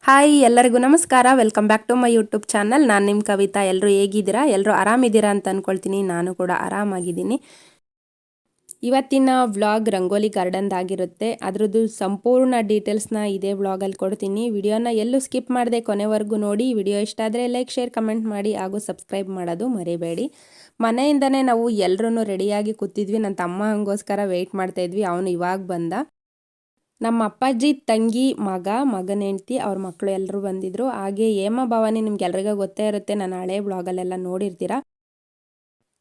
Hi ಎಲ್ಲರಿಗೂ ನಮಸ್ಕಾರ. Welcome back to my YouTube channel. ನಾನು ನಿಮ್ಮ ಕವಿತಾ. ಎಲ್ಲರೂ ಹೇಗಿದ್ದೀರಾ? ಎಲ್ಲರೂ ಆರಾಮಿದ್ದೀರಾ ಅಂತ ಅಂದ್ಕೊಳ್ತೀನಿ. ನಾನು ಕೂಡ ಆರಾಮಾಗಿದ್ದೀನಿ. ಇವತ್ತಿನ ವ್ಲಾಗ್ ರಂಗೋಲಿ ಗಾರ್ಡನ್ದಾಗಿರುತ್ತೆ. ಅದರದ್ದು ಸಂಪೂರ್ಣ ಡೀಟೇಲ್ಸ್ನ ಇದೇ ವ್ಲಾಗಲ್ಲಿ ಕೊಡ್ತೀನಿ. ವಿಡಿಯೋನ ಎಲ್ಲೂ ಸ್ಕಿಪ್ ಮಾಡದೆ ಕೊನೆವರೆಗೂ ನೋಡಿ. ವಿಡಿಯೋ ಇಷ್ಟ ಆದರೆ ಲೈಕ್, ಶೇರ್, ಕಮೆಂಟ್ ಮಾಡಿ ಹಾಗೂ ಸಬ್ಸ್ಕ್ರೈಬ್ ಮಾಡೋದು ಮರಿಬೇಡಿ. ಮನೆಯಿಂದನೇ ನಾವು ಎಲ್ಲರೂ ರೆಡಿಯಾಗಿ ಕೂತಿದ್ವಿ. ನನ್ನ ತಮ್ಮ ಹಂಗೋಸ್ಕರ ವೆಯ್ಟ್ ಮಾಡ್ತಾಯಿದ್ವಿ. ಅವನು ಇವಾಗ ಬಂದ. ನಮ್ಮ ಅಪ್ಪಾಜಿ ತಂಗಿ ಮಗನ ಹೆಂಡತಿ ಅವ್ರ ಮಕ್ಕಳು ಎಲ್ಲರೂ ಬಂದಿದ್ರು. ಹಾಗೆ ಹೇಮ ಭವಾನಿ ನಿಮ್ಗೆಲ್ರಿಗೂ ಗೊತ್ತೇ ಇರುತ್ತೆ, ನಾನು ಹಳೆ ಬ್ಲಾಗಲ್ಲೆಲ್ಲ ನೋಡಿರ್ತೀರ.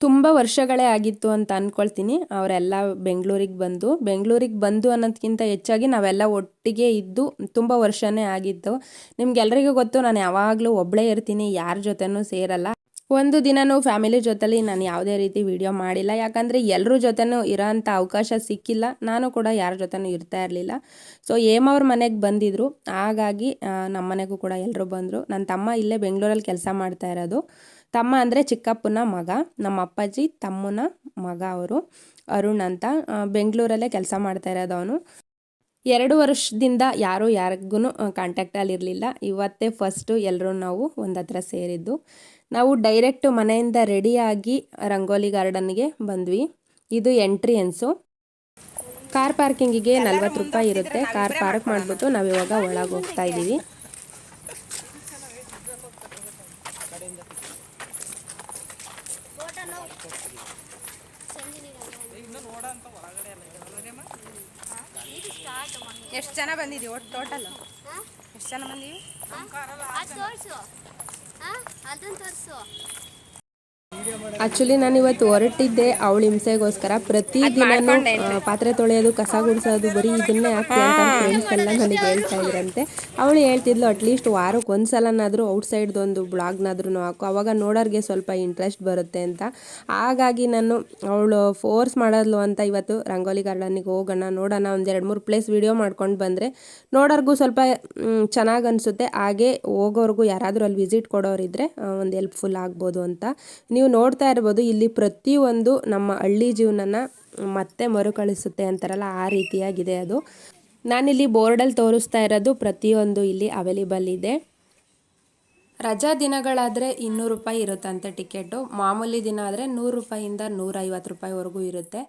ತುಂಬ ವರ್ಷಗಳೇ ಆಗಿತ್ತು ಅಂತ ಅಂದ್ಕೊಳ್ತೀನಿ ಅವರೆಲ್ಲ ಬೆಂಗಳೂರಿಗೆ ಬಂದು ಅನ್ನೋದಕ್ಕಿಂತ ಹೆಚ್ಚಾಗಿ ನಾವೆಲ್ಲ ಒಟ್ಟಿಗೆ ಇದ್ದು ತುಂಬ ವರ್ಷನೇ ಆಗಿತ್ತು. ನಿಮ್ಗೆಲ್ರಿಗೂ ಗೊತ್ತು, ನಾನು ಯಾವಾಗಲೂ ಒಬ್ಬಳೇ ಇರ್ತೀನಿ, ಯಾರ ಜೊತೆನೂ ಸೇರಲ್ಲ. ಒಂದು ದಿನನೂ ಫ್ಯಾಮಿಲಿ ಜೊತೆಲಿ ನಾನು ಯಾವುದೇ ರೀತಿ ವಿಡಿಯೋ ಮಾಡಿಲ್ಲ. ಯಾಕಂದರೆ ಎಲ್ಲರ ಜೊತೆನೂ ಇರೋಂಥ ಅವಕಾಶ ಸಿಕ್ಕಿಲ್ಲ. ನಾನು ಕೂಡ ಯಾರ ಜೊತೆನೂ ಇರ್ತಾ ಇರಲಿಲ್ಲ. ಸೊ ಹೇಮವ್ರ ಮನೆಗೆ ಬಂದಿದ್ದರು. ಹಾಗಾಗಿ ನಮ್ಮ ಮನೆಗೂ ಕೂಡ ಎಲ್ಲರೂ ಬಂದರು. ನನ್ನ ತಮ್ಮ ಇಲ್ಲೇ ಬೆಂಗಳೂರಲ್ಲಿ ಕೆಲಸ ಮಾಡ್ತಾ ಇರೋದು. ತಮ್ಮ ಅಂದರೆ ಚಿಕ್ಕಪ್ಪನ ಮಗ. ನಮ್ಮ ಅಪ್ಪಾಜಿ ತಮ್ಮನ ಮಗ ಅವರು, ಅರುಣ್ ಅಂತ. ಬೆಂಗಳೂರಲ್ಲೇ ಕೆಲಸ ಮಾಡ್ತಾ ಇರೋದು ಅವನು. 2 ವರ್ಷದಿಂದ ಯಾರಿಗೂ ಕಾಂಟ್ಯಾಕ್ಟಲ್ಲಿ ಇರಲಿಲ್ಲ. ಇವತ್ತೇ ಫಸ್ಟು ಎಲ್ಲರೂ ನಾವು ಒಂದು ಹತ್ರ ಸೇರಿದ್ದು. ನಾವು ಡೈರೆಕ್ಟು ಮನೆಯಿಂದ ರೆಡಿಯಾಗಿ ರಂಗೋಲಿ ಗಾರ್ಡನ್ಗೆ ಬಂದ್ವಿ. ಇದು ಎಂಟ್ರಿಯನ್ಸು. ಕಾರ್ ಪಾರ್ಕಿಂಗಿಗೆ 40 ರೂಪಾಯಿ ಇರುತ್ತೆ. ಕಾರ್ ಪಾರ್ಕ್ ಮಾಡಿಬಿಟ್ಟು ನಾವಿವಾಗ ಒಳಗೆ ಹೋಗ್ತಾ ಇದ್ದೀವಿ. ಎಷ್ಟು ಜನ ಬಂದಿದ್ದೀವಿ ಒಟ್ಟು ಟೋಟಲ್? ಎಷ್ಟು ಜನ ಬಂದೀವಿ? ಆ್ಯಕ್ಚುಲಿ ನಾನು ಇವತ್ತು ಹೊರಟಿದ್ದೆ ಅವಳ ಹಿಂಸೆಗೋಸ್ಕರ. ಪ್ರತಿದಿನನೂ ಪಾತ್ರೆ ತೊಳೆಯೋದು, ಕಸ ಗುಡಿಸೋದು, ಬರೀ ಇದನ್ನೇ ಆಗ್ತಿ ಅಂತ ಫ್ರೆಂಡ್ಸ್ ಎಲ್ಲ ನನಗೆ ಹೇಳ್ತಾ ಇದ್ರಂತೆ. ಅವಳು ಹೇಳ್ತಿದ್ಲು, ಅಟ್ಲೀಸ್ಟ್ ವಾರಕ್ಕೆ ಒಂದು ಸಲನಾದರೂ ಔಟ್ಸೈಡ್ದೊಂದು ಬ್ಲಾಗ್ನಾದ್ರೂ ಹಾಕು, ಅವಾಗ ನೋಡೋರಿಗೆ ಸ್ವಲ್ಪ ಇಂಟ್ರೆಸ್ಟ್ ಬರುತ್ತೆ ಅಂತ. ಹಾಗಾಗಿ ನಾನು ಅವಳು ಫೋರ್ಸ್ ಮಾಡೋದ್ಲು ಅಂತ ಇವತ್ತು ರಂಗೋಲಿ ಗಾರ್ಡನಿಗೆ ಹೋಗೋಣ, ನೋಡೋಣ, ಒಂದು 2-3 ಪ್ಲೇಸ್ ವೀಡಿಯೋ ಮಾಡ್ಕೊಂಡು ಬಂದರೆ ನೋಡೋರ್ಗೂ ಸ್ವಲ್ಪ ಚೆನ್ನಾಗಿ ಅನಿಸುತ್ತೆ. ಹಾಗೆ ಹೋಗೋರ್ಗೂ ಯಾರಾದರೂ ಅಲ್ಲಿ ವಿಸಿಟ್ ಕೊಡೋರಿದ್ದರೆ ಒಂದು ಹೆಲ್ಪ್ಫುಲ್ ಆಗ್ಬೋದು ಅಂತ. ನೀವು ನೋಡ್ತಾ ಇರ್ಬೋದು, ಇಲ್ಲಿ ಪ್ರತಿಯೊಂದು ನಮ್ಮ ಹಳ್ಳಿ ಜೀವನನ ಮತ್ತೆ ಮರುಕಳಿಸುತ್ತೆ ಅಂತಾರಲ್ಲ, ಆ ರೀತಿಯಾಗಿದೆ ಅದು. ನಾನಿಲ್ಲಿ ಬೋರ್ಡಲ್ಲಿ ತೋರಿಸ್ತಾ ಇರೋದು ಪ್ರತಿಯೊಂದು ಇಲ್ಲಿ ಅವೈಲೇಬಲ್ ಇದೆ. ರಜಾ ದಿನಗಳಾದರೆ 200 ರೂಪಾಯಿ ಇರುತ್ತಂತೆ ಟಿಕೆಟು. ಮಾಮೂಲಿ ದಿನ ಆದರೆ 100 ರೂಪಾಯಿಂದ 150 ರೂಪಾಯಿವರೆಗೂ ಇರುತ್ತೆ.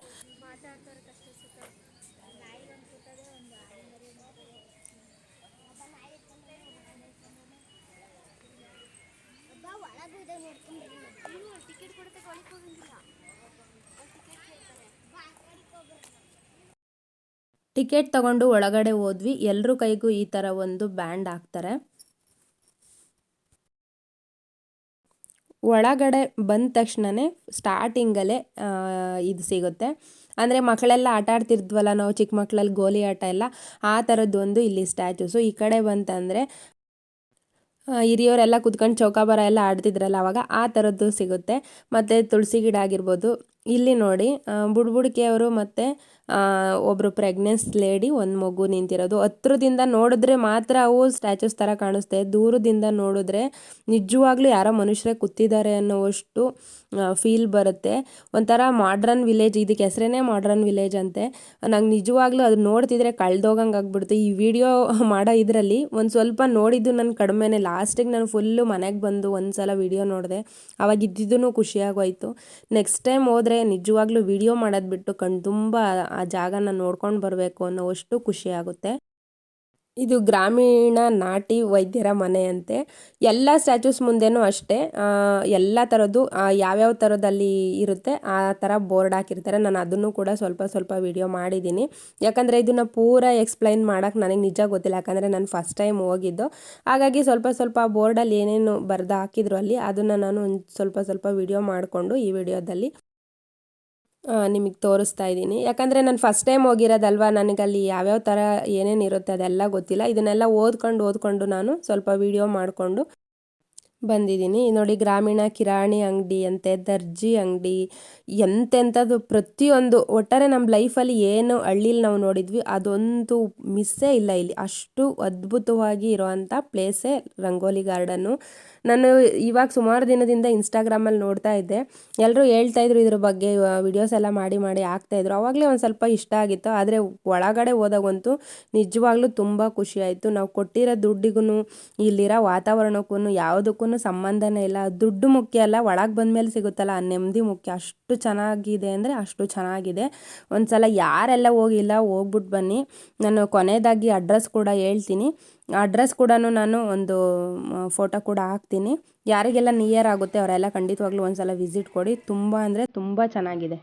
ಟಿಕೆಟ್ ತಗೊಂಡು ಒಳಗಡೆ ಹೋದ್ವಿ. ಎಲ್ಲರ ಕೈಗೂ ಈ ಥರ ಒಂದು ಬ್ಯಾಂಡ್ ಹಾಕ್ತಾರೆ. ಒಳಗಡೆ ಬಂದ ತಕ್ಷಣವೇ ಸ್ಟಾರ್ಟಿಂಗಲ್ಲೇ ಇದು ಸಿಗುತ್ತೆ. ಅಂದರೆ ಮಕ್ಕಳೆಲ್ಲ ಆಟ ಆಡ್ತಿರ್ದ್ವಲ್ಲ ನಾವು ಚಿಕ್ಕ ಮಕ್ಕಳಲ್ಲಿ, ಗೋಲಿ ಆಟ ಎಲ್ಲ, ಆ ಥರದ್ದೊಂದು ಇಲ್ಲಿ ಸ್ಟ್ಯಾಚ್ಯೂಸು. ಈ ಕಡೆ ಬಂತಂದರೆ ಹಿರಿಯವರೆಲ್ಲ ಕುತ್ಕೊಂಡು ಚೌಕಾಬಾರ ಎಲ್ಲ ಆಡ್ತಿದ್ರಲ್ಲ ಅವಾಗ, ಆ ಥರದ್ದು ಸಿಗುತ್ತೆ. ಮತ್ತು ತುಳಸಿ ಗಿಡ ಆಗಿರ್ಬೋದು. ಇಲ್ಲಿ ನೋಡಿ ಬುಡ್ಬುಡಿಕೆಯವರು ಮತ್ತು ಒಬ್ಬರು ಪ್ರೆಗ್ನೆನ್ಸ್ ಲೇಡಿ, ಒಂದು ಮಗು ನಿಂತಿರೋದು. ಹತ್ರದಿಂದ ನೋಡಿದ್ರೆ ಮಾತ್ರ ಅವು ಸ್ಟ್ಯಾಚ್ಯೂಸ್ ಥರ ಕಾಣಿಸ್ತೆ. ದೂರದಿಂದ ನೋಡಿದ್ರೆ ನಿಜವಾಗ್ಲೂ ಯಾರೋ ಮನುಷ್ಯರೇ ಕೂತಿದ್ದಾರೆ ಅನ್ನೋವಷ್ಟು ಫೀಲ್ ಬರುತ್ತೆ. ಒಂಥರ ಮಾಡ್ರನ್ ವಿಲೇಜ್, ಇದಕ್ಕೆ ಹೆಸರೇ ಮಾಡ್ರನ್ ವಿಲೇಜ್ ಅಂತೆ. ನಂಗೆ ನಿಜವಾಗ್ಲೂ ಅದು ನೋಡ್ತಿದ್ರೆ ಕಳೆದೋಗಂಗೆ ಆಗ್ಬಿಡ್ತು. ಈ ವಿಡಿಯೋ ಮಾಡೋ ಇದರಲ್ಲಿ ಒಂದು ಸ್ವಲ್ಪ ನೋಡಿದ್ದು ನನ್ನ ಕಡಿಮೆನೇ. ಲಾಸ್ಟಿಗೆ ನಾನು ಫುಲ್ಲು ಮನೆಗೆ ಬಂದು ಒಂದು ಸಲ ವಿಡಿಯೋ ನೋಡಿದೆ. ಅವಾಗ ಇದ್ದಿದ್ದೂ ಖುಷಿಯಾಗೋಯ್ತು. ನೆಕ್ಸ್ಟ್ ಟೈಮ್ ಹೋದರೆ ನಿಜವಾಗ್ಲೂ ವಿಡಿಯೋ ಮಾಡೋದು ಬಿಟ್ಟು ಕಣ್ಣು ತುಂಬ ಆ ಜಾಗನ ನೋಡ್ಕೊಂಡು ಬರಬೇಕು ಅನ್ನೋವಷ್ಟು ಖುಷಿಯಾಗುತ್ತೆ. ಇದು ಗ್ರಾಮೀಣ ನಾಟಿ ವೈದ್ಯರ ಮನೆ ಅಂತೆ. ಎಲ್ಲ ಸ್ಟ್ಯಾಚ್ಯೂಸ್ ಮುಂದೆನೂ ಅಷ್ಟೇ ಎಲ್ಲ ಥರದ್ದು ಯಾವ್ಯಾವ ಥರದಲ್ಲಿ ಇರುತ್ತೆ ಆ ಥರ ಬೋರ್ಡ್ ಹಾಕಿರ್ತಾರೆ. ನಾನು ಅದನ್ನು ಕೂಡ ಸ್ವಲ್ಪ ವಿಡಿಯೋ ಮಾಡಿದ್ದೀನಿ. ಯಾಕಂದರೆ ಇದನ್ನು ಪೂರ ಎಕ್ಸ್ಪ್ಲೈನ್ ಮಾಡೋಕ್ಕೆ ನನಗೆ ನಿಜ ಗೊತ್ತಿಲ್ಲ, ಯಾಕಂದರೆ ನಾನು ಫಸ್ಟ್ ಟೈಮ್ ಹೋಗಿದ್ದು. ಹಾಗಾಗಿ ಸ್ವಲ್ಪ ಬೋರ್ಡಲ್ಲಿ ಏನೇನು ಬರೆದು ಹಾಕಿದ್ರು ಅಲ್ಲಿ, ಅದನ್ನು ನಾನು ಸ್ವಲ್ಪ ವಿಡಿಯೋ ಮಾಡಿಕೊಂಡು ಈ ವಿಡಿಯೋದಲ್ಲಿ ನಿಮಗೆ ತೋರಿಸ್ತಾ ಇದ್ದೀನಿ. ಯಾಕಂದರೆ ನಾನು ಫಸ್ಟ್ ಟೈಮ್ ಹೋಗಿರೋದಲ್ವ, ನನಗಲ್ಲಿ ಯಾವ್ಯಾವ ಥರ ಏನೇನು ಇರುತ್ತೆ ಅದೆಲ್ಲ ಗೊತ್ತಿಲ್ಲ. ಇದನ್ನೆಲ್ಲ ಓದ್ಕೊಂಡು ನಾನು ಸ್ವಲ್ಪ ವಿಡಿಯೋ ಮಾಡಿಕೊಂಡು ಬಂದಿದ್ದೀನಿ ನೋಡಿ. ಗ್ರಾಮೀಣ ಕಿರಾಣಿ ಅಂಗಡಿ ಅಂತೆ, ದರ್ಜಿ ಅಂಗಡಿ, ಎಂತೆಂಥದ್ದು ಪ್ರತಿಯೊಂದು, ಒಟ್ಟಾರೆ ನಮ್ಮ ಲೈಫಲ್ಲಿ ಏನು ಹಳ್ಳೀಲಿ ನಾವು ನೋಡಿದ್ವಿ ಅದೊಂದು ಮಿಸ್ಸೇ ಇಲ್ಲ ಇಲ್ಲಿ. ಅಷ್ಟು ಅದ್ಭುತವಾಗಿ ಇರೋವಂಥ ಪ್ಲೇಸೇ ರಂಗೋಲಿ ಗಾರ್ಡನ್ನು. ನಾನು ಇವಾಗ ಸುಮಾರು ದಿನದಿಂದ ಇನ್ಸ್ಟಾಗ್ರಾಮಲ್ಲಿ ನೋಡ್ತಾ ಇದ್ದೆ, ಎಲ್ಲರೂ ಹೇಳ್ತಾಯಿದ್ರು ಇದ್ರ ಬಗ್ಗೆ, ವಿಡಿಯೋಸ್ ಎಲ್ಲ ಮಾಡಿ ಮಾಡಿ ಹಾಕ್ತಾಯಿದ್ರು. ಆವಾಗಲೇ ಒಂದು ಸ್ವಲ್ಪ ಇಷ್ಟ ಆಗಿತ್ತು. ಆದರೆ ಒಳಗಡೆ ಹೋದಾಗಂತೂ ನಿಜವಾಗ್ಲೂ ತುಂಬ ಖುಷಿ ಆಯಿತು. ನಾವು ಕೊಟ್ಟಿರೋ ದುಡ್ಡಿಗೂ ಇಲ್ಲಿರೋ ವಾತಾವರಣಕ್ಕೂ ಯಾವುದಕ್ಕೂ ಸಂಬಂಧನೇ ಇಲ್ಲ. ದುಡ್ಡು ಮುಖ್ಯ ಅಲ್ಲ, ಒಳಗೆ ಬಂದಮೇಲೆ ಸಿಗುತ್ತಲ್ಲ ಆ ನೆಮ್ಮದಿ ಮುಖ್ಯ. ಅಷ್ಟು ಚೆನ್ನಾಗಿದೆ ಅಂದರೆ ಅಷ್ಟು ಚೆನ್ನಾಗಿದೆ. ಒಂದು ಸಲ ಯಾರೆಲ್ಲ ಹೋಗಿಲ್ಲ ಹೋಗ್ಬಿಟ್ಟು ಬನ್ನಿ. ನಾನು ಕೊನೆಯದಾಗಿ ಅಡ್ರೆಸ್ ಕೂಡ ಹೇಳ್ತೀನಿ. ಅಡ್ರೆಸ್ ಕೂಡ ನಾನು ಒಂದು ಫೋಟೋ ಕೂಡ ಹಾಕ್ತೀನಿ. ಯಾರಿಗೆಲ್ಲ ನಿಯರ್ ಆಗುತ್ತೆ ಅವರೆಲ್ಲ ಖಂಡಿತವಾಗ್ಲೂ ಒಂದು ಸಲ ವಿಸಿಟ್ ಕೊಡಿ. ತುಂಬ ಅಂದರೆ ತುಂಬ ಚೆನ್ನಾಗಿದೆ.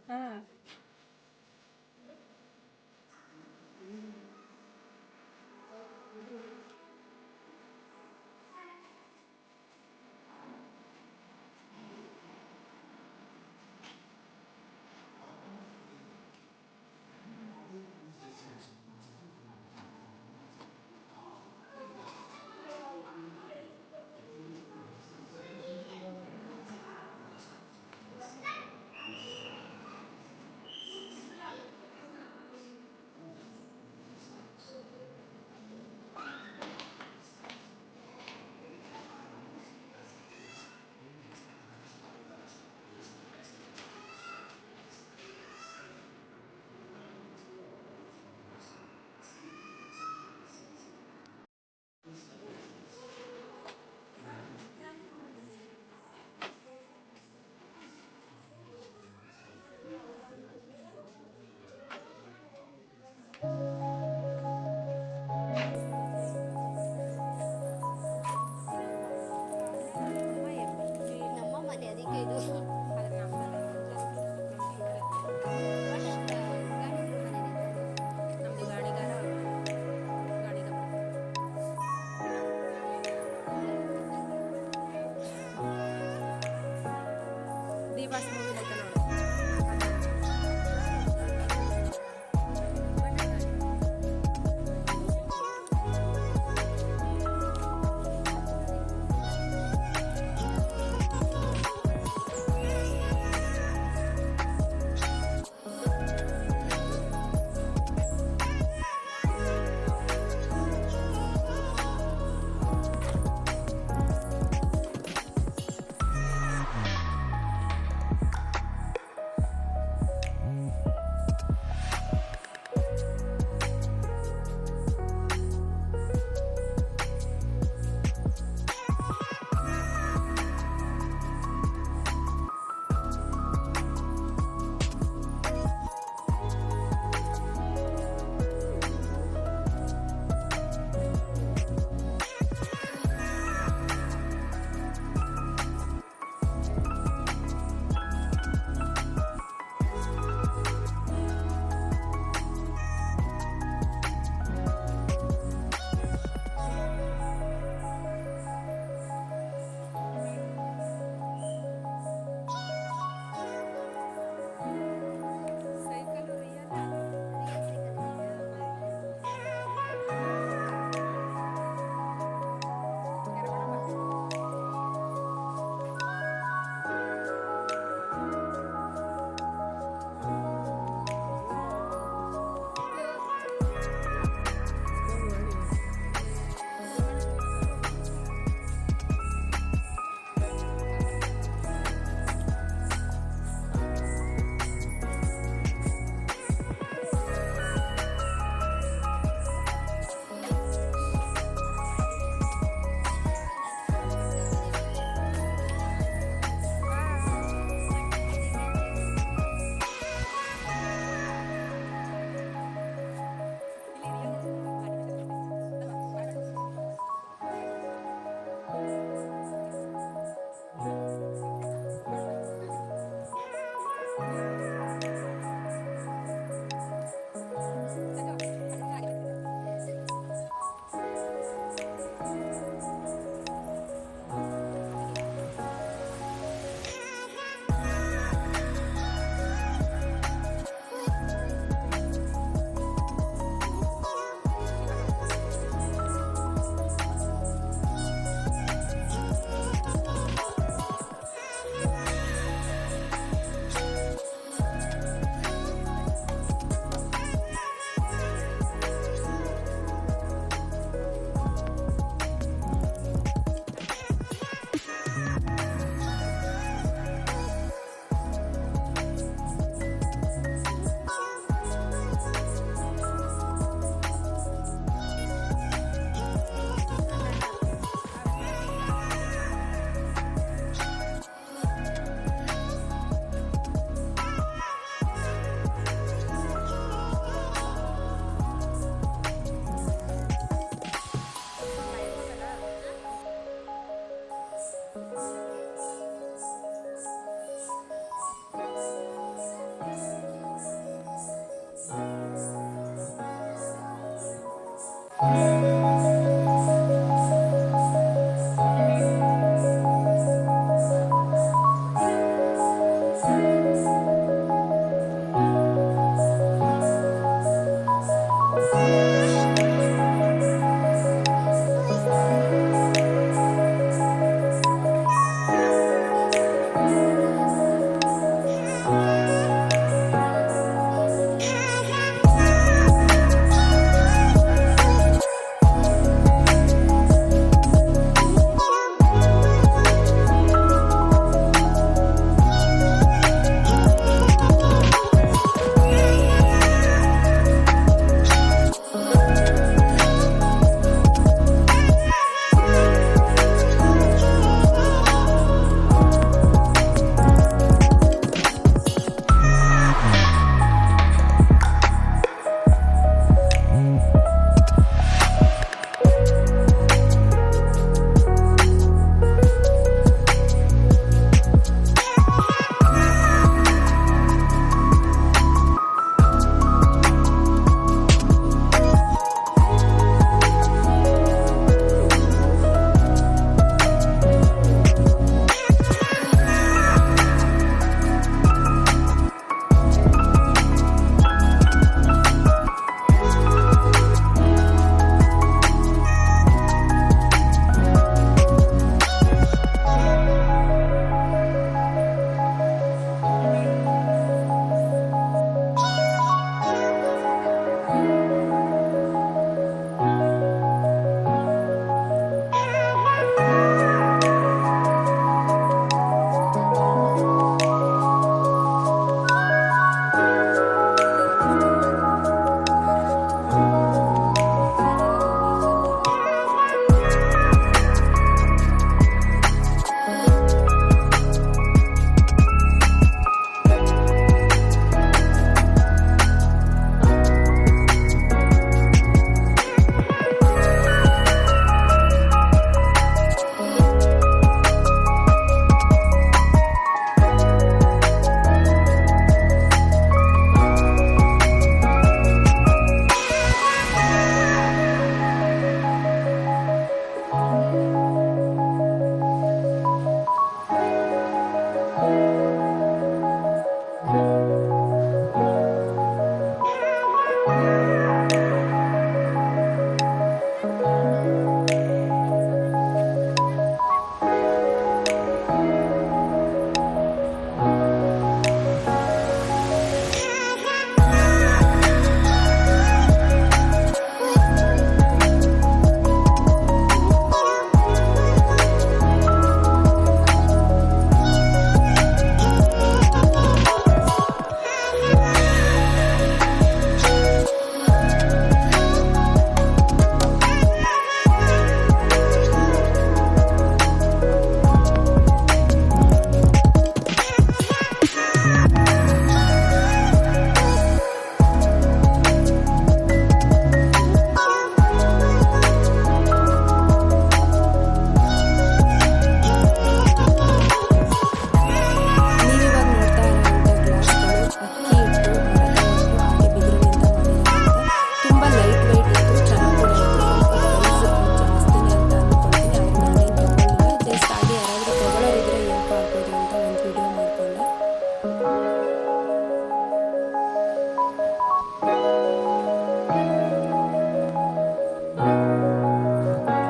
ಹಾಂ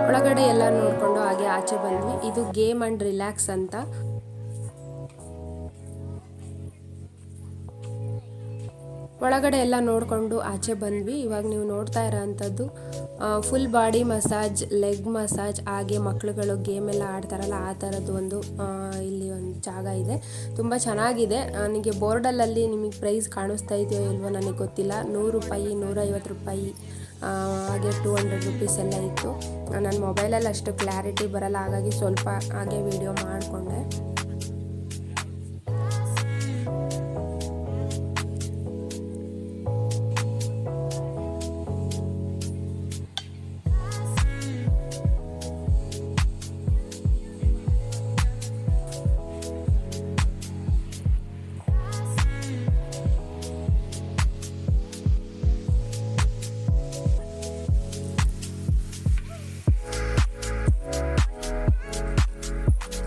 ಒಳಗಡೆ ಎಲ್ಲ ನೋಡ್ಕೊಂಡು ಹಾಗೆ ಆಚೆ ಬಂದ್ವಿ. ಇದು ಗೇಮ್ ಅಂಡ್ ರಿಲ್ಯಾಕ್ಸ್ ಅಂತ. ಒಳಗಡೆ ಎಲ್ಲ ನೋಡಿಕೊಂಡು ಆಚೆ ಬಂದ್ವಿ. ಇವಾಗ ನೀವು ನೋಡ್ತಾ ಇರೋ ಅಂಥದ್ದು full body massage, leg massage, ಹಾಗೆ ಮಕ್ಕಳುಗಳು ಗೇಮ್ ಎಲ್ಲ ಆಡ್ತಾರಲ್ಲ ಆ ಥರದ್ದು ಒಂದು ಇಲ್ಲಿ ಒಂದು ಜಾಗ ಇದೆ. ತುಂಬ ಚೆನ್ನಾಗಿದೆ. ನನಗೆ ಬೋರ್ಡಲ್ಲಿ ನಿಮಗೆ ಪ್ರೈಸ್ ಕಾಣಿಸ್ತಾ ಇದೆಯೋ ಇಲ್ವೋ ನನಗೆ ಗೊತ್ತಿಲ್ಲ. 100 ರೂಪಾಯಿ, 150 ರೂಪಾಯಿ, ಹಾಗೆ 200 ರುಪೀಸ್ ಎಲ್ಲ ಇತ್ತು. ನನ್ನ ಮೊಬೈಲಲ್ಲಿ ಅಷ್ಟು ಕ್ಲಾರಿಟಿ ಬರಲ್ಲ, ಹಾಗಾಗಿ ಸ್ವಲ್ಪ ಹಾಗೆ ವಿಡಿಯೋ ಮಾಡಿಕೊಂಡೆ.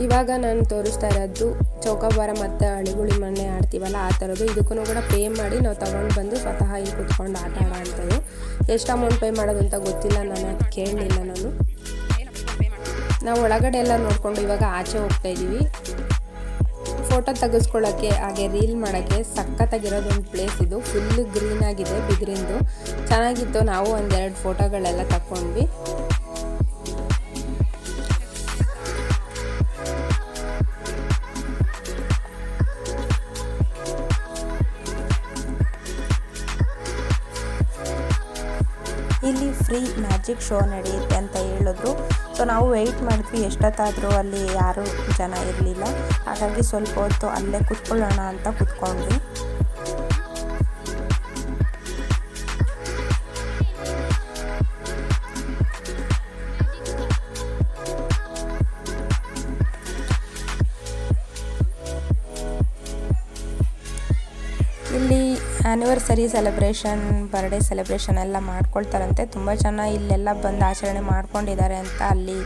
ಇವಾಗ ನಾನು ತೋರಿಸ್ತಾ ಇರೋದು ಚೌಕಾಬಾರ ಮತ್ತು ಅಳಿಗುಳಿ ಮಣ್ಣೆ ಆಡ್ತೀವಲ್ಲ ಆ ಥರದ್ದು. ಇದಕ್ಕೂ ಕೂಡ ಪೇ ಮಾಡಿ ನಾವು ತೊಗೊಂಡು ಬಂದು ಸ್ವತಃ ಇಲ್ಲಿ ಕೂತ್ಕೊಂಡು ಆಟ ಆಡೋಂಥದ್ದು. ಎಷ್ಟು ಅಮೌಂಟ್ ಪೇ ಮಾಡೋದು ಅಂತ ಗೊತ್ತಿಲ್ಲ, ನಾನು ಕೇಳಲಿಲ್ಲ. ನಾವು ಒಳಗಡೆ ಎಲ್ಲ ನೋಡಿಕೊಂಡು ಇವಾಗ ಆಚೆ ಹೋಗ್ತಾ ಇದ್ದೀವಿ. ಫೋಟೋ ತೆಗೆಸ್ಕೊಳ್ಳೋಕ್ಕೆ ಹಾಗೆ ರೀಲ್ ಮಾಡೋಕ್ಕೆ ಸಖತ್ತಾಗಿರೋದೊಂದು ಪ್ಲೇಸ್ ಇದು. ಫುಲ್ ಗ್ರೀನ್ ಆಗಿದೆ, ಬಿದಿರಿಂದು ಚೆನ್ನಾಗಿತ್ತು. ನಾವು ಒಂದೆರಡು ಫೋಟೋಗಳೆಲ್ಲ ತಗೊಂಡ್ವಿ. ಇಲ್ಲಿ ಫ್ರೀ ಮ್ಯಾಜಿಕ್ ಶೋ ನಡೆಯುತ್ತೆ ಅಂತ ಹೇಳಿದ್ರು. ಸೊ ನಾವು ವೆಯ್ಟ್ ಮಾಡಿದ್ವಿ, ಎಷ್ಟೊತ್ತಾದರೂ ಅಲ್ಲಿ ಯಾರೂ ಜನ ಇರಲಿಲ್ಲ. ಹಾಗಾಗಿ ಸ್ವಲ್ಪ ಹೊತ್ತು ಅಲ್ಲೇ ಕುತ್ಕೊಳ್ಳೋಣ ಅಂತ ಕುತ್ಕೊಂಡ್ವಿ. ಇಲ್ಲಿ ಆ್ಯನಿವರ್ಸರಿ ಸೆಲೆಬ್ರೇಷನ್, ಬರ್ಡೇ ಸೆಲೆಬ್ರೇಷನ್ ಎಲ್ಲ ಮಾಡ್ಕೊಳ್ತಾರಂತೆ. ತುಂಬ ಜನ ಇಲ್ಲೆಲ್ಲ ಬಂದು ಆಚರಣೆ ಮಾಡ್ಕೊಂಡಿದ್ದಾರೆ ಅಂತ ಅಲ್ಲಿ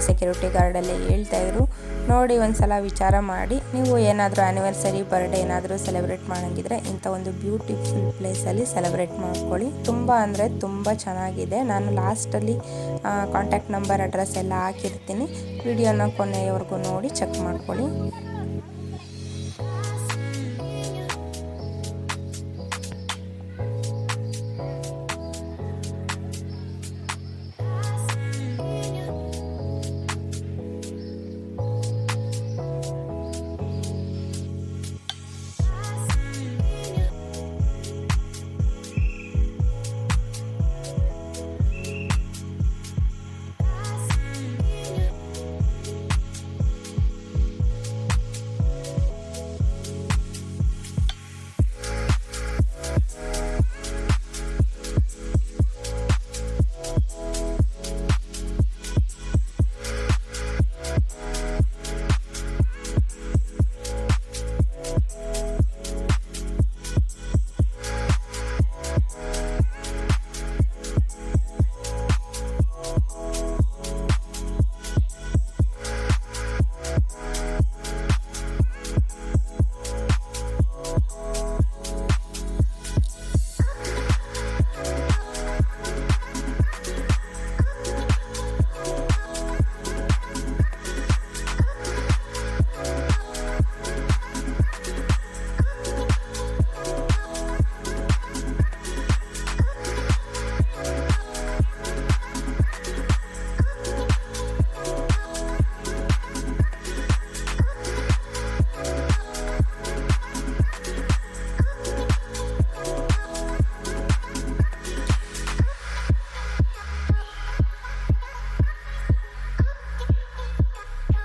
ಸೆಕ್ಯೂರಿಟಿ ಗಾರ್ಡಲ್ಲಿ ಹೇಳ್ತಾಯಿದ್ರು. ನೋಡಿ ಒಂದ್ಸಲ ವಿಚಾರ ಮಾಡಿ, ನೀವು ಏನಾದರೂ ಆ್ಯನಿವರ್ಸರಿ, ಬರ್ಡೇ ಏನಾದರೂ ಸೆಲೆಬ್ರೇಟ್ ಮಾಡೋಂಗಿದ್ರೆ ಇಂಥ ಒಂದು ಬ್ಯೂಟಿಫುಲ್ ಪ್ಲೇಸಲ್ಲಿ ಸೆಲೆಬ್ರೇಟ್ ಮಾಡ್ಕೊಳ್ಳಿ. ತುಂಬ ಅಂದರೆ ತುಂಬ ಚೆನ್ನಾಗಿದೆ. ನಾನು ಲಾಸ್ಟಲ್ಲಿ ಕಾಂಟ್ಯಾಕ್ಟ್ ನಂಬರ್, ಅಡ್ರೆಸ್ ಎಲ್ಲ ಹಾಕಿರ್ತೀನಿ. ವಿಡಿಯೋನ ಕೊನೆಯವರೆಗೂ ನೋಡಿ ಚೆಕ್ ಮಾಡ್ಕೊಳ್ಳಿ.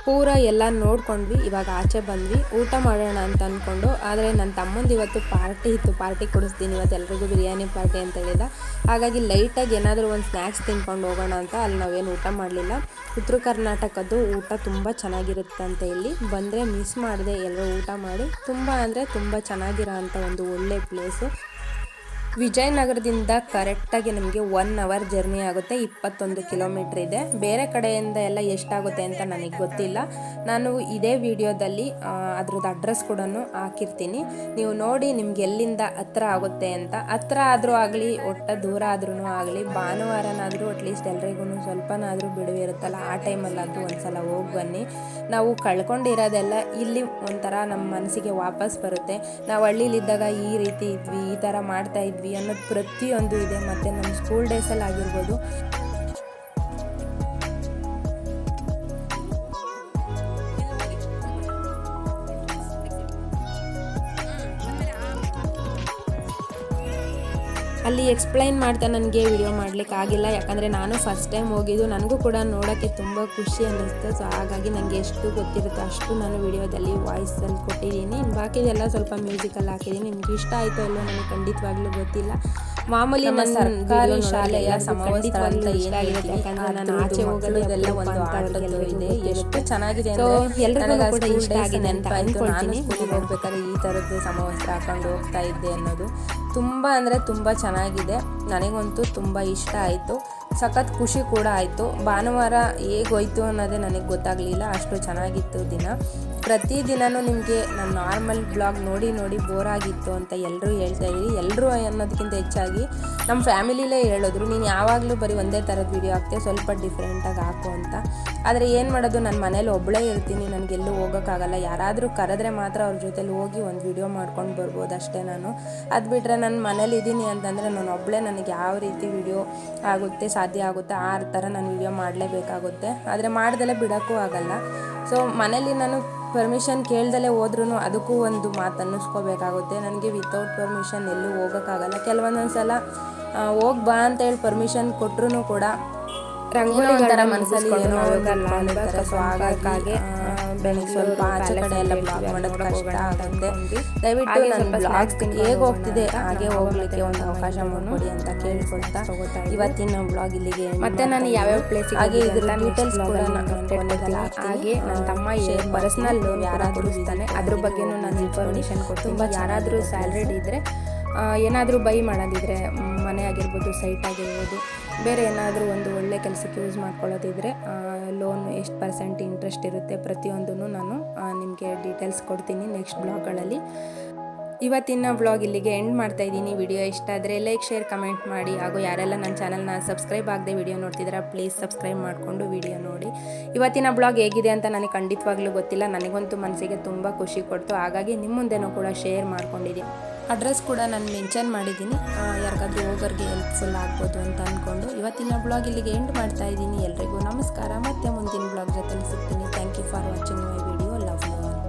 ಪೂರ ಎಲ್ಲ ನೋಡ್ಕೊಂಡ್ವಿ. ಇವಾಗ ಆಚೆ ಬಂದ್ವಿ, ಊಟ ಮಾಡೋಣ ಅಂತ ಅಂದ್ಕೊಂಡು. ಆದರೆ ನನ್ನ ತಮ್ಮಂದು ಇವತ್ತು ಪಾರ್ಟಿ ಇತ್ತು, ಪಾರ್ಟಿ ಕೊಡಿಸ್ತೀನಿ ಇವತ್ತು ಎಲ್ರಿಗೂ, ಬಿರಿಯಾನಿ ಪಾರ್ಟಿ ಅಂತ ಹೇಳಿದ. ಹಾಗಾಗಿ ಲೈಟಾಗಿ ಏನಾದರೂ ಒಂದು ಸ್ನ್ಯಾಕ್ಸ್ ತಿನ್ಕೊಂಡು ಹೋಗೋಣ ಅಂತ ಅಲ್ಲಿ ನಾವೇನು ಊಟ ಮಾಡಲಿಲ್ಲ. ಉತ್ತರ ಕರ್ನಾಟಕದ್ದು ಊಟ ತುಂಬ ಚೆನ್ನಾಗಿರುತ್ತೆ ಅಂತ ಇಲ್ಲಿ ಬಂದರೆ ಮಿಸ್ ಮಾಡಿದೆ. ಎಲ್ಲರೂ ಊಟ ಮಾಡಿ, ತುಂಬ ಅಂದರೆ ತುಂಬ ಚೆನ್ನಾಗಿರೋ ಅಂಥ ಒಂದು ಒಳ್ಳೆ ಪ್ಲೇಸು. ವಿಜಯನಗರದಿಂದ ಕರೆಕ್ಟಾಗಿ ನಮಗೆ 1 ಅವರ್ ಜರ್ನಿ ಆಗುತ್ತೆ. 21 ಕಿಲೋಮೀಟ್ರ್ ಇದೆ. ಬೇರೆ ಕಡೆಯಿಂದ ಎಲ್ಲ ಎಷ್ಟಾಗುತ್ತೆ ಅಂತ ನನಗೆ ಗೊತ್ತಿಲ್ಲ. ನಾನು ಇದೇ ವಿಡಿಯೋದಲ್ಲಿ ಅದ್ರದ್ದು ಅಡ್ರೆಸ್ ಕೂಡ ಹಾಕಿರ್ತೀನಿ. ನೀವು ನೋಡಿ ನಿಮ್ಗೆ ಎಲ್ಲಿಂದ ಹತ್ರ ಆಗುತ್ತೆ ಅಂತ. ಹತ್ರ ಆದರೂ ಆಗಲಿ, ಒಟ್ಟ ದೂರ ಆದ್ರೂ ಆಗಲಿ, ಭಾನುವಾರನಾದರೂ ಅಟ್ಲೀಸ್ಟ್ ಎಲ್ರಿಗೂ ಸ್ವಲ್ಪನಾದರೂ ಬಿಡುವಿರುತ್ತಲ್ಲ, ಆ ಟೈಮಲ್ಲಾದರೂ ಒಂದ್ಸಲ ಹೋಗಿ ಬನ್ನಿ. ನಾವು ಕಳ್ಕೊಂಡಿರೋದೆಲ್ಲ ಇಲ್ಲಿ ಒಂಥರ ನಮ್ಮ ಮನಸ್ಸಿಗೆ ವಾಪಸ್ ಬರುತ್ತೆ. ನಾವು ಹಳ್ಳಿಲಿದ್ದಾಗ ಈ ರೀತಿ ಇದ್ವಿ, ಈ ಥರ ಮಾಡ್ತಾ ಇದ್ವಿ ಅನ್ನೋದು ಪ್ರತಿಯೊಂದು ಇದೆ. ಮತ್ತು ನಮ್ಮ ಸ್ಕೂಲ್ ಡೇಸಲ್ಲಿ ಆಗಿರ್ಬೋದು, ಅಲ್ಲಿ ಎಕ್ಸ್ಪ್ಲೈನ್ ಮಾಡ್ತಾ ನನಗೆ ವಿಡಿಯೋ ಮಾಡಲಿಕ್ಕೆ ಆಗಿಲ್ಲ. ಯಾಕಂದರೆ ನಾನು ಫಸ್ಟ್ ಟೈಮ್ ಹೋಗಿದ್ದು, ನನಗೂ ಕೂಡ ನೋಡೋಕ್ಕೆ ತುಂಬ ಖುಷಿ ಅನ್ನಿಸ್ತು. ಸೊ ಹಾಗಾಗಿ ನನಗೆ ಎಷ್ಟು ಗೊತ್ತಿರುತ್ತೋ ಅಷ್ಟು ನಾನು ವಿಡಿಯೋದಲ್ಲಿ ವಾಯ್ಸಲ್ಲಿ ಕೊಟ್ಟಿದ್ದೀನಿ. ಬಾಕಿದೆಲ್ಲ ಸ್ವಲ್ಪ ಮ್ಯೂಸಿಕಲ್ಲಿ ಹಾಕಿದ್ದೀನಿ. ನಿಮ್ಗೆ ಇಷ್ಟ ಆಯಿತು ಅಲ್ಲೋ ನನಗೆ ಖಂಡಿತವಾಗ್ಲೂ ಗೊತ್ತಿಲ್ಲ. ಮಾಮೂಲಿ ನಮ್ಮ ಸರ್ಕಾರಿ ಶಾಲೆಯ ಸಮವಸ್ತ್ರ ಅಂತ ಏನಾಗಿದೆ, ಯಾಕಂದರೆ ನಾನು ಆಚೆ ಹೋಗೋದೆಲ್ಲ ಒಂದು ಆಟದ್ದು ಇದೆ. ಎಷ್ಟು ಚೆನ್ನಾಗಿದೆ ಅಂದರೆ ಎಲ್ರಿಗೂ ಕೂಡ ಇಷ್ಟ ಆಗಿದೆ ಅಂತ ಅಂದ್ಕೊಳ್ತೀನಿ. ಸ್ಕೂಲಿಗೆ ಹೋಗ್ಬೇಕಾದ್ರೆ ಈ ಥರದ್ದು ಸಮವಸ್ತ್ರ ಹಾಕೊಂಡು ಹೋಗ್ತಾ ಇದ್ದೆ ಅನ್ನೋದು ತುಂಬ ಅಂದರೆ ತುಂಬ ಚೆನ್ನಾಗಿದೆ. ನನಗಂತೂ ತುಂಬ ಇಷ್ಟ ಆಯಿತು. ಸಖತ್ ಖುಷಿ ಕೂಡ ಆಯಿತು. ಭಾನುವಾರ ಹೇಗೋಯ್ತು ಅನ್ನೋದೇ ನನಗೆ ಗೊತ್ತಾಗಲಿಲ್ಲ, ಅಷ್ಟು ಚೆನ್ನಾಗಿತ್ತು ದಿನ. ಪ್ರತಿದಿನವೂ ನಿಮಗೆ ನನ್ನ ನಾರ್ಮಲ್ ಬ್ಲಾಗ್ ನೋಡಿ ನೋಡಿ ಬೋರ್ ಆಗಿತ್ತು ಅಂತ ಎಲ್ಲರೂ ಹೇಳ್ತಾಯಿದ್ರಿ. ಎಲ್ಲರೂ ಅನ್ನೋದಕ್ಕಿಂತ ಹೆಚ್ಚಾಗಿ ನಮ್ಮ ಫ್ಯಾಮಿಲಿಲೇ ಹೇಳಿದ್ರು, ನೀನು ಯಾವಾಗಲೂ ಬರೀ ಒಂದೇ ಥರದ ವೀಡಿಯೋ ಹಾಕ್ತೀಯ, ಸ್ವಲ್ಪ ಡಿಫ್ರೆಂಟಾಗಿ ಹಾಕು ಅಂತ. ಆದರೆ ಏನು ಮಾಡೋದು, ನನ್ನ ಮನೇಲಿ ಒಬ್ಬಳೇ ಇರ್ತೀನಿ, ನನಗೆಲ್ಲೂ ಹೋಗೋಕ್ಕಾಗಲ್ಲ. ಯಾರಾದರೂ ಕರೆದ್ರೆ ಮಾತ್ರ ಅವ್ರ ಜೊತೆಲಿ ಹೋಗಿ ಒಂದು ವೀಡಿಯೋ ಮಾಡ್ಕೊಂಡು ಬರ್ಬೋದು ಅಷ್ಟೇ. ನಾನು ಅದು ಬಿಟ್ಟರೆ ನನ್ನ ಮನೇಲಿ ಇದ್ದೀನಿ ಅಂತಂದರೆ ನಾನು ಒಬ್ಬಳೇ, ನನಗೆ ಯಾವ ರೀತಿ ವೀಡಿಯೋ ಆಗುತ್ತೆ ಸಾಧ್ಯ ಆಗುತ್ತೆ ಆ ಥರ ನಾನು ವೀಡಿಯೋ ಮಾಡಲೇಬೇಕಾಗುತ್ತೆ. ಆದರೆ ಮಾಡ್ದಲೇ ಬಿಡೋಕ್ಕೂ ಆಗಲ್ಲ. ಸೊ ಮನೇಲಿ ನಾನು ಪರ್ಮಿಷನ್ ಕೇಳ್ದಲೇ ಹೋದ್ರೂ ಅದಕ್ಕೂ ಒಂದು ಮಾತು ಅನ್ನಿಸ್ಕೋಬೇಕಾಗುತ್ತೆ. ನನಗೆ ವಿತೌಟ್ ಪರ್ಮಿಷನ್ ಎಲ್ಲೂ ಹೋಗೋಕ್ಕಾಗಲ್ಲ. ಕೆಲವೊಂದೊಂದು ಸಲ ಹೋಗಿ ಬಾ ಅಂತ ಹೇಳಿ ಪರ್ಮಿಷನ್ ಕೊಟ್ಟರು ಕೂಡ ರಂಗೋಲಿ ಥರ ಮನಸ್ಸಲ್ಲಿ ಏನೋ ಹೋಗಲ್ಲ. ಸೊ ಹಾಗಾಗಿ ನನಗೆ ಸ್ವಲ್ಪ ಆಚೆ ಕಡೆ ಎಲ್ಲ ಬ್ಲಾಗ್ ಮಾಡೋದು ಕಷ್ಟ ಆಗುತ್ತೆ. ದಯವಿಟ್ಟು ನನ್ನ ಬ್ಲಾಗ್ಸ್ ಹೇಗೆ ಹೋಗ್ತಿದೆ ಹಾಗೆ ಹೋಗ್ಲಿಕ್ಕೆ ಒಂದು ಅವಕಾಶ ಮಾಡಿಕೊಡಿ ಅಂತ ಕೇಳ್ಕೊಳ್ತಾ ಇವತ್ತಿನ ಬ್ಲಾಗ್ ಇಲ್ಲಿಗೆ. ಮತ್ತೆ ನಾನು ಯಾವ್ಯಾವ ಪ್ಲೇಸಿಗೆ ಹಾಗೆ ಇದ್ರ ಡೀಟೇಲ್ಸ್ ಕೂಡ ಹಾಗೆ ನನ್ನ ತಮ್ಮ ಪರ್ಸನಲ್ ಲೋನ್ ಯಾರಾದರೂ ಇರ್ತಾನೆ ಅದ್ರ ಬಗ್ಗೆನೂ ನಾನು ಇನ್ಫಾರ್ಮೇಷನ್ ಕೊಡ್ತೀನಿ. ಯಾರಾದರೂ ಸ್ಯಾಲ್ರಿಡ್ ಇದ್ದರೆ ಏನಾದರೂ ಬೈ ಮಾಡೋದಿದ್ರೆ, ಮನೆ ಆಗಿರ್ಬೋದು, ಸೈಟ್ ಆಗಿರ್ಬೋದು, ಬೇರೆ ಏನಾದರೂ ಒಂದು ಒಳ್ಳೆ ಕೆಲಸಕ್ಕೆ ಯೂಸ್ ಮಾಡ್ಕೊಳ್ಳೋದಿದ್ರೆ ಲೋನ್ ಎಷ್ಟು % ಇಂಟ್ರೆಸ್ಟ್ ಇರುತ್ತೆ ಪ್ರತಿಯೊಂದೂ ನಾನು ನಿಮಗೆ ಡೀಟೇಲ್ಸ್ ಕೊಡ್ತೀನಿ ನೆಕ್ಸ್ಟ್ ಬ್ಲಾಗ್ಗಳಲ್ಲಿ. ಇವತ್ತಿನ ಬ್ಲಾಗ್ ಇಲ್ಲಿಗೆ ಎಂಡ್ ಮಾಡ್ತಾ ಇದ್ದೀನಿ. ವಿಡಿಯೋ ಇಷ್ಟ ಆದರೆ ಲೈಕ್, ಶೇರ್, ಕಮೆಂಟ್ ಮಾಡಿ. ಹಾಗೂ ಯಾರೆಲ್ಲ ನನ್ನ ಚಾನಲ್ನ ಸಬ್ಸ್ಕ್ರೈಬ್ ಆಗದೆ ವಿಡಿಯೋ ನೋಡ್ತಿದ್ದೀರಾ ಪ್ಲೀಸ್ ಸಬ್ಸ್ಕ್ರೈಬ್ ಮಾಡಿಕೊಂಡು ವಿಡಿಯೋ ನೋಡಿ. ಇವತ್ತಿನ ಬ್ಲಾಗ್ ಹೇಗಿದೆ ಅಂತ ನನಗೆ ಖಂಡಿತವಾಗ್ಲೂ ಗೊತ್ತಿಲ್ಲ, ನನಗಂತೂ ಮನಸ್ಸಿಗೆ ತುಂಬ ಖುಷಿ ಕೊಡ್ತು. ಹಾಗಾಗಿ ನಿಮ್ಮ ಮುಂದೆನೂ ಕೂಡ ಶೇರ್ ಮಾಡ್ಕೊಂಡಿದ್ದೀನಿ. ಅಡ್ರೆಸ್ ಕೂಡ ನಾನು ಮೆನ್ಷನ್ ಮಾಡಿದ್ದೀನಿ, ಯಾರಿಗಾದ್ರೂ ಹೋಗೋರಿಗೆ ಹೆಲ್ಪ್ಫುಲ್ ಆಗ್ಬೋದು ಅಂತ ಅಂದ್ಕೊಂಡು ಇವತ್ತಿನ ಬ್ಲಾಗ್ ಇಲ್ಲಿಗೆ ಎಂಡ್ ಮಾಡ್ತಾ ಇದ್ದೀನಿ. ಎಲ್ರಿಗೂ ನಮಸ್ಕಾರ. ಮತ್ತೆ ಮುಂದಿನ ಬ್ಲಾಗ್ ಜೊತೆ ಸಿಗ್ತೀನಿ. Thank you for watching my video. Love you all.